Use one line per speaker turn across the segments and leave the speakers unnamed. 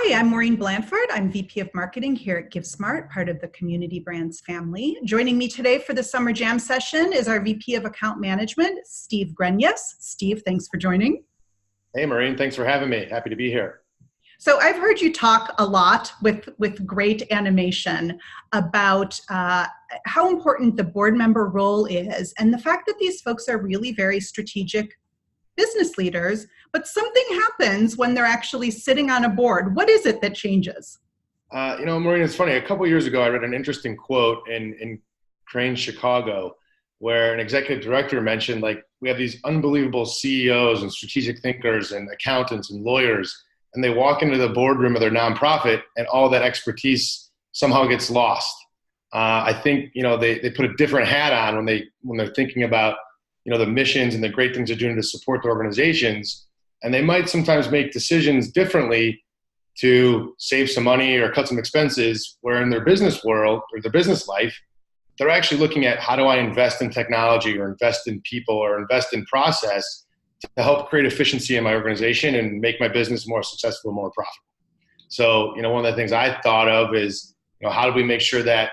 Hi, I'm Maureen Blanford. I'm VP of Marketing here at GiveSmart, part of the Community Brands family. Joining me today for the Summer Jam session is our VP of Account Management, Steve Grenyes. Steve, thanks for joining.
Hey, Maureen, thanks for having me. Happy to be here.
So I've heard you talk a lot with great animation about how important the board member role is and the fact that these folks are really very strategic business leaders, but something happens when they're actually sitting on a board. What is it that changes?
Maureen, it's funny. A couple of years ago, I read an interesting quote in Crane, Chicago, where an executive director mentioned, like, we have these unbelievable CEOs and strategic thinkers and accountants and lawyers, and they walk into the boardroom of their nonprofit, and all that expertise somehow gets lost. I think they put a different hat on when they're thinking about the missions and the great things they're doing to support the organizations. And they might sometimes make decisions differently to save some money or cut some expenses, where in their business world or their business life, they're actually looking at, how do I invest in technology or invest in people or invest in process to help create efficiency in my organization and make my business more successful and more profitable. So, one of the things I thought of is, how do we make sure that,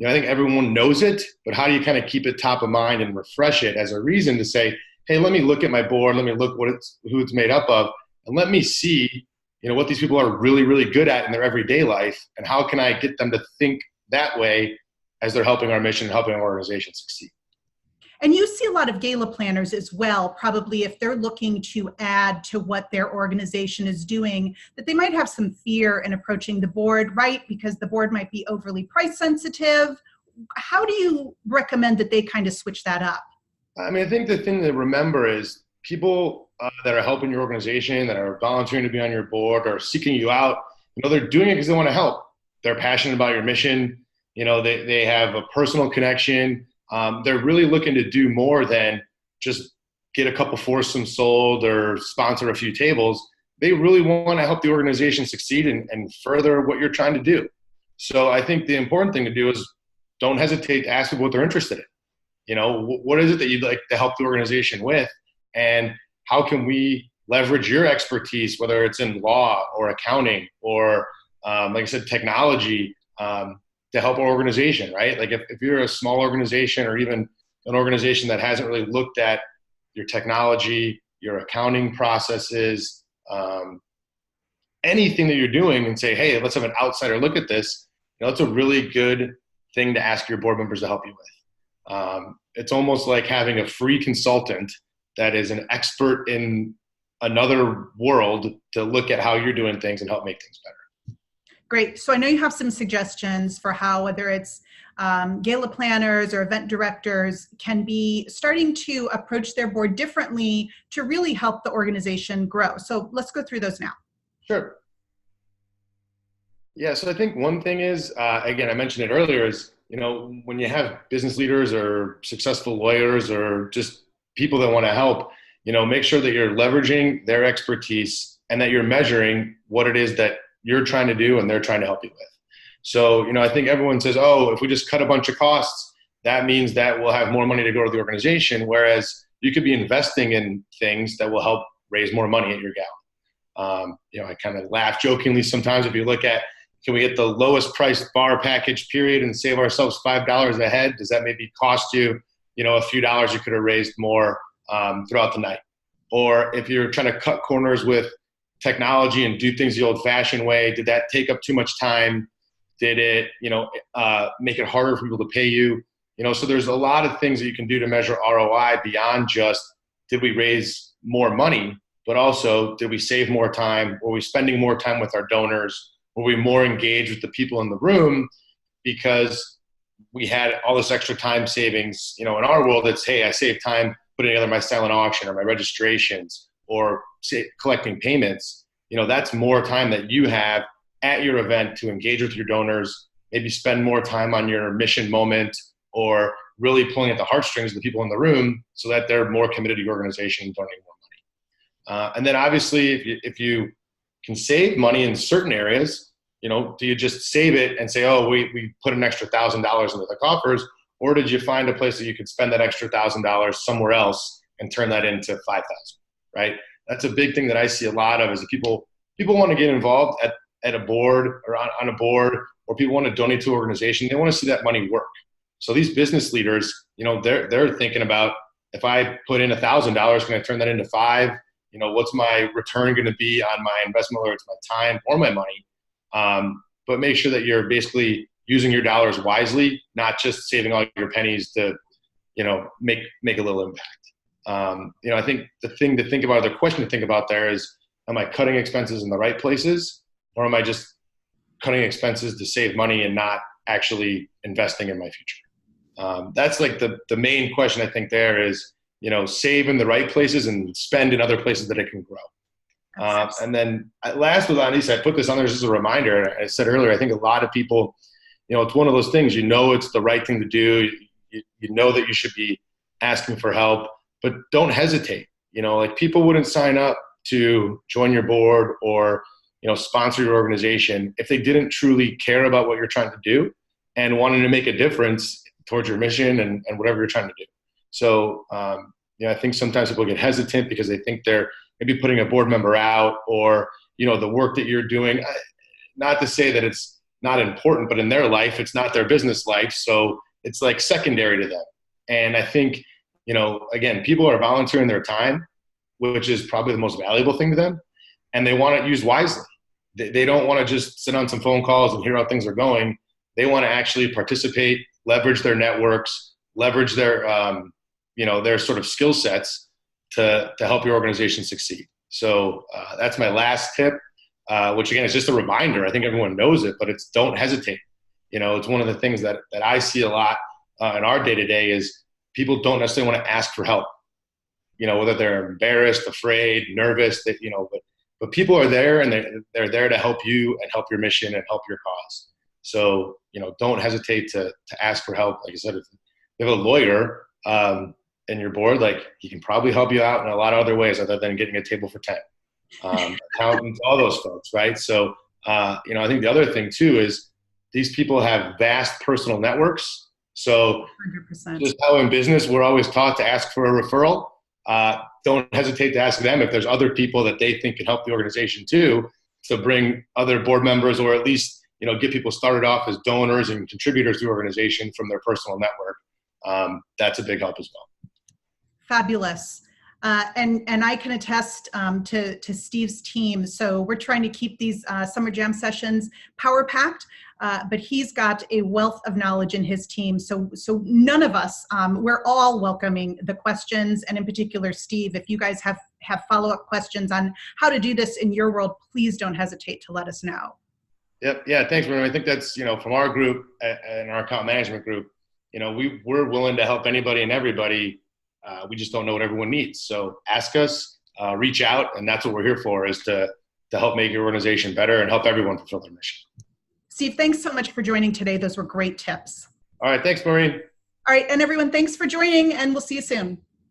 I think everyone knows it, but how do you kind of keep it top of mind and refresh it as a reason to say, hey, let me look at my board, let me look who it's made up of, and let me see, what these people are really, really good at in their everyday life, and how can I get them to think that way as they're helping our mission and helping our organization succeed.
And you see a lot of gala planners as well, probably if they're looking to add to what their organization is doing, that they might have some fear in approaching the board, right? Because the board might be overly price sensitive. How do you recommend that they kind of switch that up?
I mean, I think the thing to remember is people that are helping your organization, that are volunteering to be on your board or seeking you out, they're doing it because they want to help. They're passionate about your mission. They have a personal connection. They're really looking to do more than just get a couple foursomes sold or sponsor a few tables. They really want to help the organization succeed and further what you're trying to do. So I think the important thing to do is don't hesitate to ask them what they're interested in. What is it that you'd like to help the organization with? And how can we leverage your expertise, whether it's in law or accounting or, like I said, technology, to help our organization, right? Like if you're a small organization or even an organization that hasn't really looked at your technology, your accounting processes, anything that you're doing, and say, hey, let's have an outsider look at this, that's a really good thing to ask your board members to help you with. It's almost like having a free consultant that is an expert in another world to look at how you're doing things and help make things better.
Great. So I know you have some suggestions for how, whether it's gala planners or event directors, can be starting to approach their board differently to really help the organization grow. So let's go through those now.
Sure. Yeah, so I think one thing is, again, I mentioned it earlier, is, when you have business leaders or successful lawyers or just people that want to help, make sure that you're leveraging their expertise and that you're measuring what it is that you're trying to do and they're trying to help you with. So, I think everyone says, oh, if we just cut a bunch of costs, that means that we'll have more money to go to the organization, whereas you could be investing in things that will help raise more money at your gala. I kind of laugh jokingly sometimes. If you look at, can we get the lowest priced bar package period and save ourselves $5 a head? Does that maybe cost you, a few dollars you could have raised more throughout the night? Or if you're trying to cut corners with technology and do things the old-fashioned way, did that take up too much time? Did it, make it harder for people to pay you? So there's a lot of things that you can do to measure ROI beyond just, did we raise more money, but also, did we save more time? Were we spending more time with our donors? Were we more engaged with the people in the room because we had all this extra time savings? In our world, it's, hey, I saved time putting together my silent auction or my registrations or collecting payments. That's more time that you have at your event to engage with your donors, maybe spend more time on your mission moment, or really pulling at the heartstrings of the people in the room so that they're more committed to your organization and donating more money. And then obviously, if you can save money in certain areas, do you just save it and say, oh, we put an extra $1,000 into the coffers, or did you find a place that you could spend that extra $1,000 somewhere else and turn that into $5,000, right? That's a big thing that I see a lot of, is that people want to get involved at a board or on a board, or people want to donate to an organization, they want to see that money work. So these business leaders, they're thinking about, if I put in $1,000, can I turn that into 5? What's my return going to be on my investment, whether it's my time or my money? But make sure that you're basically using your dollars wisely, not just saving all your pennies to, make a little impact. I think the thing to think about, the question to think about there is, am I cutting expenses in the right places, or am I just cutting expenses to save money and not actually investing in my future? That's like the main question I think there is, save in the right places and spend in other places that it can grow. And then last but not least, I put this on there as a reminder. I said earlier, I think a lot of people, it's one of those things, it's the right thing to do. You know that you should be asking for help, but don't hesitate. Like, people wouldn't sign up to join your board or, sponsor your organization if they didn't truly care about what you're trying to do and wanting to make a difference towards your mission and whatever you're trying to do. So, I think sometimes people get hesitant because they think they're maybe putting a board member out, or, the work that you're doing, not to say that it's not important, but in their life, it's not their business life. So it's like secondary to them. And I think, again, people are volunteering their time, which is probably the most valuable thing to them, and they want it used wisely. They don't want to just sit on some phone calls and hear how things are going. They want to actually participate, leverage their networks, leverage their, their sort of skill sets to help your organization succeed. So that's my last tip, which again is just a reminder. I think everyone knows it, but it's don't hesitate. It's one of the things that I see a lot in our day-to-day is people don't necessarily want to ask for help. Whether they're embarrassed, afraid, nervous, but people are there, and they're there to help you and help your mission and help your cause. So, don't hesitate to ask for help. Like I said, if you have a lawyer in your board, like, he can probably help you out in a lot of other ways other than getting a table for 10. Accountants, all those folks, right? So, I think the other thing too is these people have vast personal networks. So
100%.
Just how in business we're always taught to ask for a referral. Don't hesitate to ask them if there's other people that they think can help the organization too, to bring other board members, or at least, get people started off as donors and contributors to the organization from their personal network. That's a big help as well.
Fabulous. And I can attest to Steve's team. So we're trying to keep these summer jam sessions power packed, but he's got a wealth of knowledge in his team. So none of us, we're all welcoming the questions, and in particular, Steve, if you guys have follow-up questions on how to do this in your world, please don't hesitate to let us know.
Yep. Yeah. Thanks, Maria. I think that's, from our group and our account management group, we're willing to help anybody and everybody. We just don't know what everyone needs. So ask us, reach out, and that's what we're here for, is to help make your organization better and help everyone fulfill their mission.
Steve, thanks so much for joining today. Those were great tips.
All right. Thanks, Maureen.
All right. And everyone, thanks for joining, and we'll see you soon.